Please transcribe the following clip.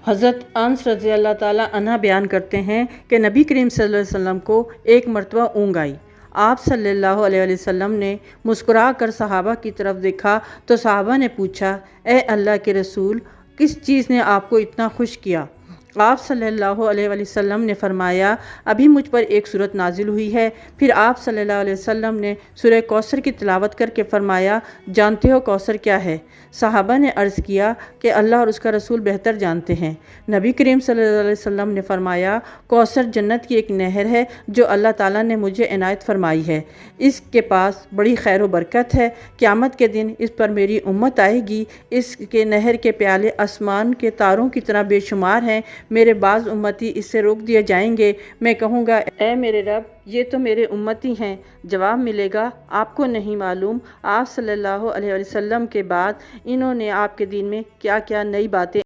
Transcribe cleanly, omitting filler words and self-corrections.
حضرت انس رضی اللہ تعالیٰ عنہ بیان کرتے ہیں کہ نبی کریم صلی اللہ علیہ وسلم کو ایک مرتبہ اونگ آئی۔ آپ صلی اللہ علیہ وسلم نے مسکرا کر صحابہ کی طرف دیکھا تو صحابہ نے پوچھا، اے اللہ کے رسول، کس چیز نے آپ کو اتنا خوش کیا؟ آپ صلی اللہ علیہ وسلم نے فرمایا، ابھی مجھ پر ایک سورت نازل ہوئی ہے۔ پھر آپ صلی اللہ علیہ وسلم نے سورہ کوثر کی تلاوت کر کے فرمایا، جانتے ہو کوثر کیا ہے؟ صحابہ نے عرض کیا کہ اللہ اور اس کا رسول بہتر جانتے ہیں۔ نبی کریم صلی اللہ علیہ وسلم نے فرمایا، کوثر جنت کی ایک نہر ہے جو اللہ تعالیٰ نے مجھے عنایت فرمائی ہے۔ اس کے پاس بڑی خیر و برکت ہے۔ قیامت کے دن اس پر میری امت آئے گی۔ اس کے نہر کے پیالے آسمان کے تاروں کی طرح بے شمار ہیں۔ میرے بعض امتی اس سے روک دیے جائیں گے۔ میں کہوں گا، اے میرے رب، یہ تو میرے امتی ہیں۔ جواب ملے گا، آپ کو نہیں معلوم آپ صلی اللہ علیہ وسلم کے بعد انہوں نے آپ کے دین میں کیا کیا نئی باتیں